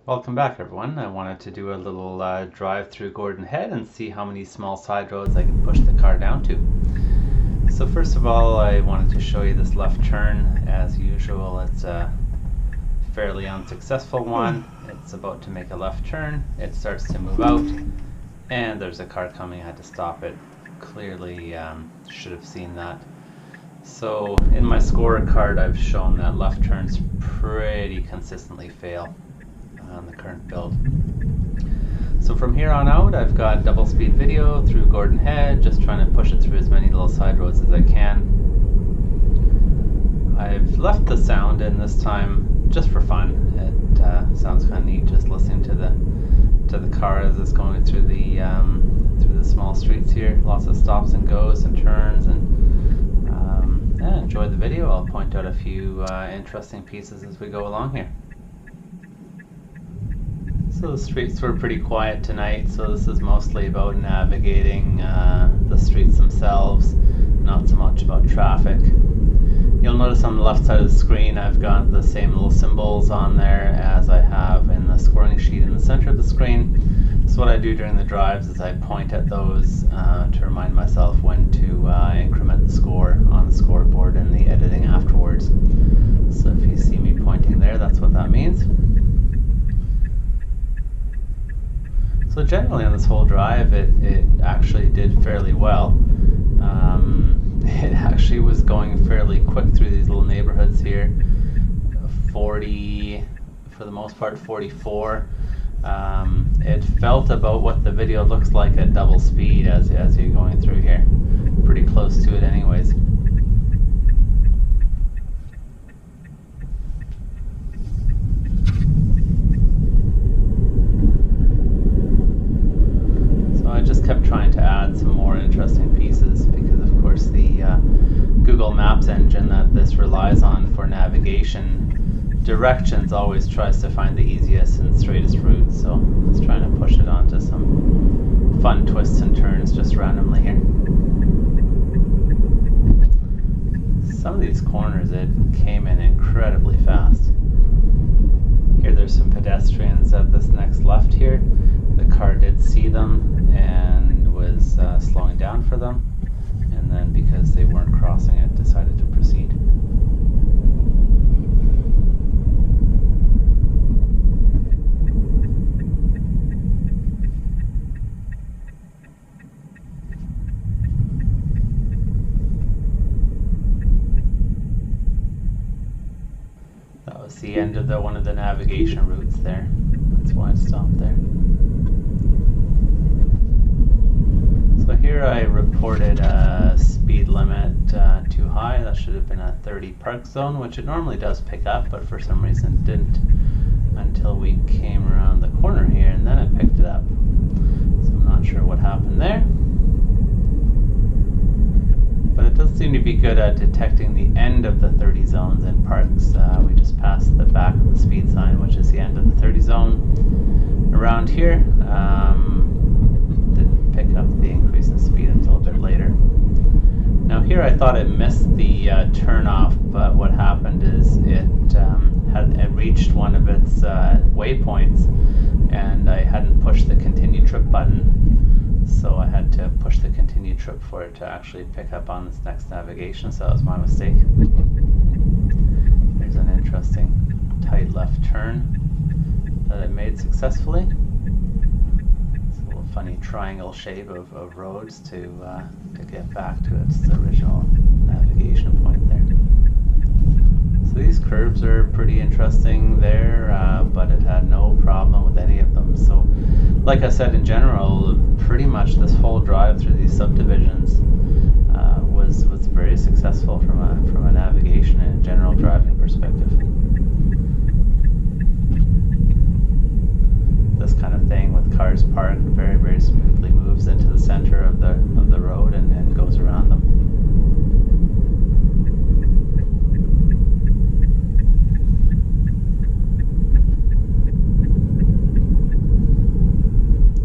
Welcome back, everyone. I wanted to do a little drive through Gordon Head and see how many small side roads I can push the car down to. So first of all, I wanted to show you this left turn. As usual, it's a fairly unsuccessful one. It's about to make a left turn. It starts to move out, and there's a car coming. I had to stop it. Clearly should have seen that. So in my scorecard, I've shown that left turns pretty consistently fail on the current build. So from here on out, I've got double speed video through Gordon Head, just trying to push it through as many little side roads as I can. I've left the sound in this time just for fun. It sounds kind of neat just listening to the car as it's going through the small streets here. Lots of stops and goes and turns, and enjoy the video. I'll point out a few interesting pieces as we go along here. So the streets were pretty quiet tonight, so this is mostly about navigating the streets themselves, not so much about traffic. You'll notice on the left side of the screen I've got the same little symbols on there as I have in the scoring sheet in the center of the screen. So what I do during the drives is I point at those to remind myself when to increment the score on the scoreboard in the editing afterwards. So if you see me pointing there, that's what that means. So generally on this whole drive, it actually did fairly well. It actually was going fairly quick through these little neighborhoods here. 40, for the most part, 44. It felt about what the video looks like at double speed as you're going through here. Pretty close to it anyways. I just kept trying to add some more interesting pieces because, of course, the Google Maps engine that this relies on for navigation directions always tries to find the easiest and straightest route. So I was trying to push it onto some fun twists and turns just randomly here. Some of these corners, it came in incredibly fast. Here there's some pedestrians at this next left here. The car did see them and was slowing down for them, and then because they weren't crossing it, decided to proceed. That was the end of one of the navigation routes there. That's why I stopped there. So here I reported a speed limit too high. That should have been a 30 park zone, which it normally does pick up, but for some reason it didn't until we came around the corner here, and then it picked it up. So I'm not sure what happened there. But it does seem to be good at detecting the end of the 30 zones in parks. We just passed the back of the speed sign, which is the end of the 30 zone. Around here, didn't pick up the increase in speed until a bit later. Now here I thought it missed the turn off, but what happened is it reached one of its waypoints, and I hadn't pushed the continue trip button, so I had to push the continue trip for it to actually pick up on this next navigation, so that was my mistake. There's an interesting tight left turn that it made successfully. Funny triangle shape of roads to get back to its original navigation point there. So these curves are pretty interesting there, but it had no problem with any of them. So like I said, in general, pretty much this whole drive through these subdivisions was very successful from a navigation and general driving perspective. This kind of thing with cars parked very, very smoothly moves into the center of the road and goes around them.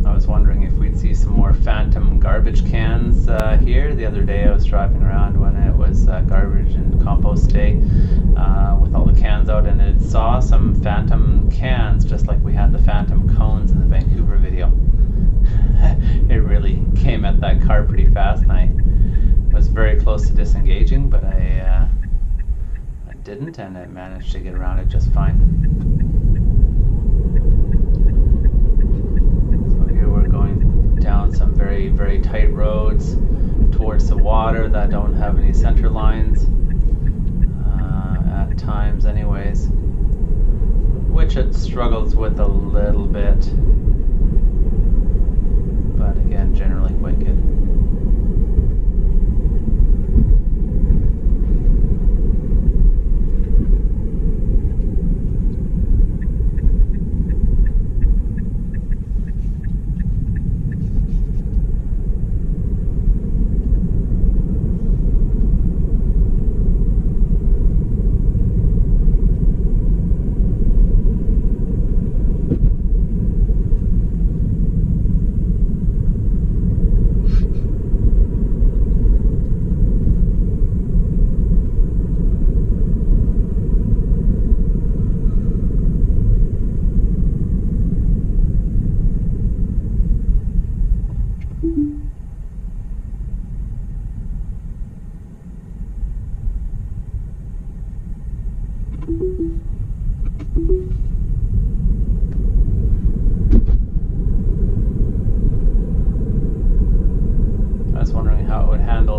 I was wondering if we'd see some more phantom garbage cans here. The other day I was driving around when it was garbage and compost day with all the cans out and it saw some phantom cans, just like we had the phantom cones in the Vancouver video. It really came at that car pretty fast, and I was very close to disengaging, but I didn't, and it managed to get around it just fine. So here we're going down some very, very tight roads towards the water that don't have any center lines, at times anyways, which it struggles with a little bit, but again, generally quite good.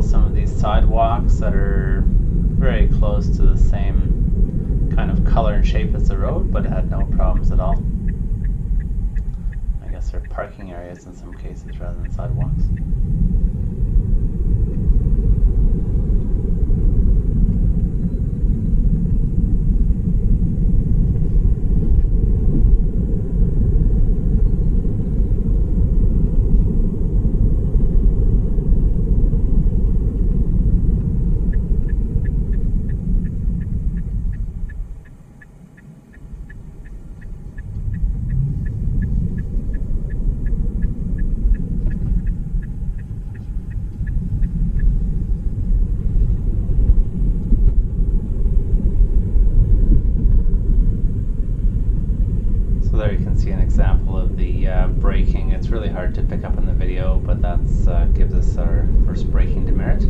Some of these sidewalks that are very close to the same kind of color and shape as the road, but it had no problems at all. I guess they're parking areas in some cases rather than sidewalks. Example of the braking. It's really hard to pick up in the video, but that's gives us our first braking demerit.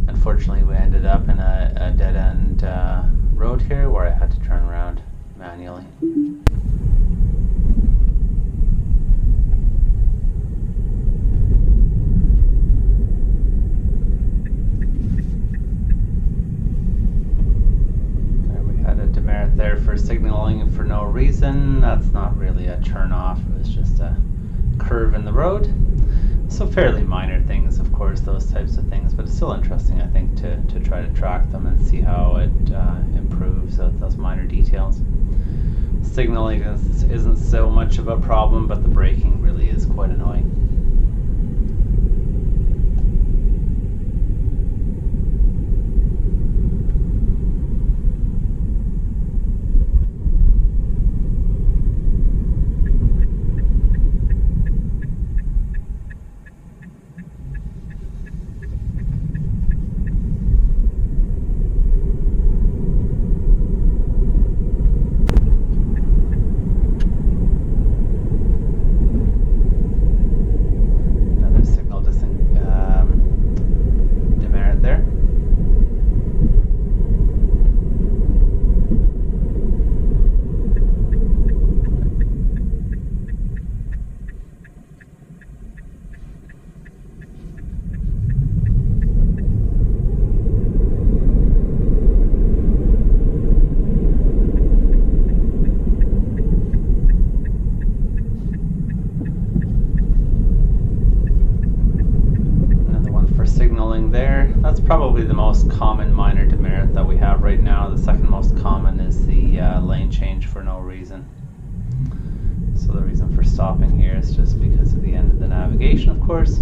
Unfortunately, we ended up in a dead-end road here where I had to turn around manually. There we had a demerit there for signaling for no reason. That's not really a turn-off, it was just a curve in the road. So fairly minor things, of course, those types of things, but it's still interesting, I think, to try to track them and see how it improves those minor details. Signaling isn't so much of a problem, but the braking really is quite annoying. That's probably the most common minor demerit that we have right now. The second most common is the lane change for no reason. So the reason for stopping here is just because of the end of the navigation, of course.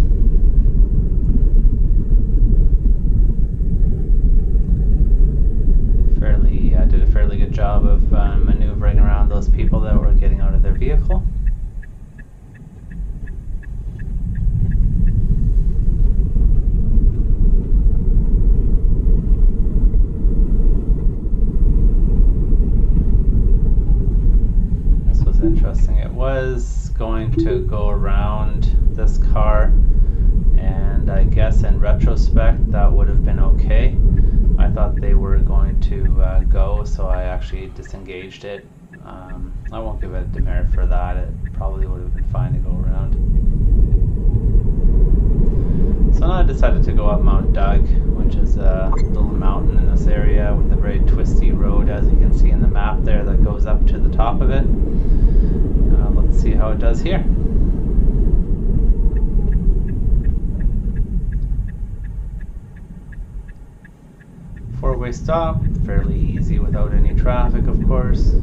Did a fairly good job of maneuvering around those people that were getting out of their vehicle. This was interesting. It was going to go around this car, and I guess in retrospect that would have been okay. I thought they were going to go, so I actually disengaged it. I won't give it a demerit for that. It probably would have been fine to go around. So now I decided to go up Mount Doug, which is a little mountain in this area with a very twisty road, as you can see in the map there, that goes up to the top of it. Let's see how it does here. Four-way stop, fairly easy without any traffic, of course.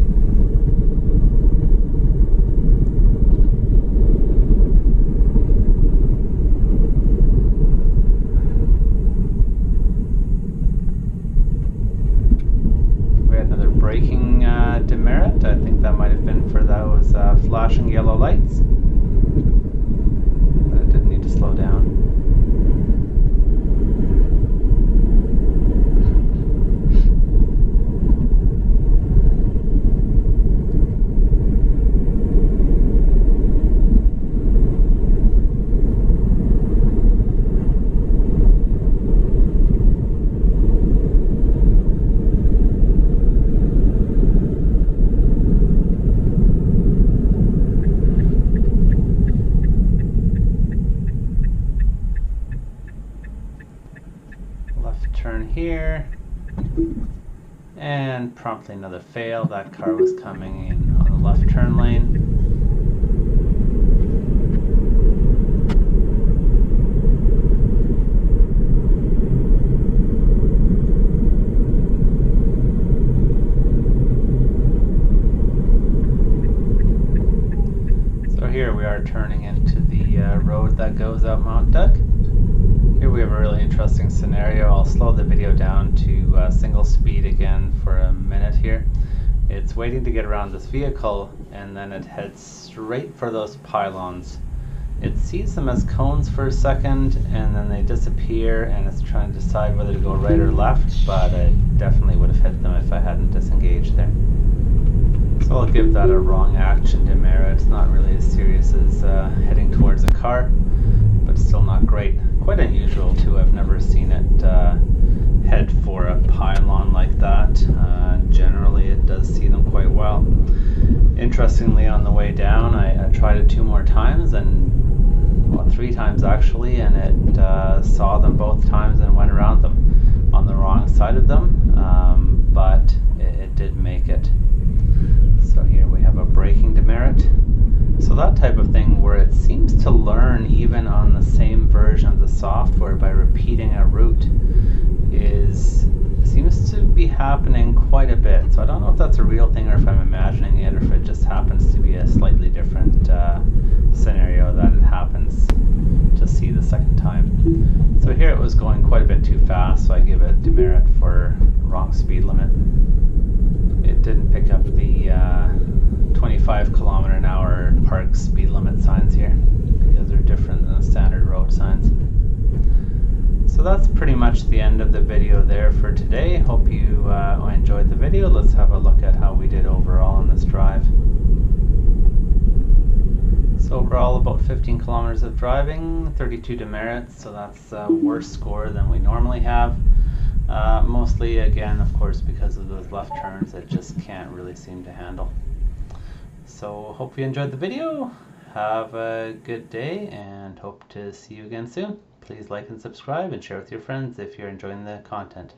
We had another braking demerit. I think that might have been for those flashing yellow lights. But it didn't need to slow down. Turn here, and promptly another fail. That car was coming in on the left turn lane. So here we are turning into the road that goes up Mount Doug. Here we have a really interesting scenario. I'll slow the video down to single speed again for a minute here. It's waiting to get around this vehicle, and then it heads straight for those pylons. It sees them as cones for a second, and then they disappear, and it's trying to decide whether to go right or left, but I definitely would have hit them if I hadn't disengaged there. So I'll give that a wrong action demerit. It's not really as serious as heading towards a car, but still not great. Quite unusual too. I've never seen it head for a pylon like that. Generally it does see them quite well. Interestingly, on the way down I tried it 2 more times, and well, 3 times actually, and it saw them both times and went around them on the wrong side of them, but it did make it. So here we have a braking demerit. So that type of thing where it seems to learn even on the same version of the software by repeating a route seems to be happening quite a bit. So I don't know if that's a real thing or if I'm imagining it, or if it just happens to be a slightly different scenario that it happens to see the second time. So here it was going quite a bit too fast, so I give it a demerit for wrong speed limit. It didn't pick up the 25 km/h park speed limit signs here because they're different than the standard road signs. So that's pretty much the end of the video there for today. Hope you enjoyed the video. Let's have a look at how we did overall on this drive. So overall about 15 kilometers of driving, 32 demerits, so that's a worse score than we normally have. Mostly again, of course, because of those left turns that just can't really seem to handle. So hope you enjoyed the video. Have a good day and hope to see you again soon. Please like and subscribe and share with your friends if you're enjoying the content.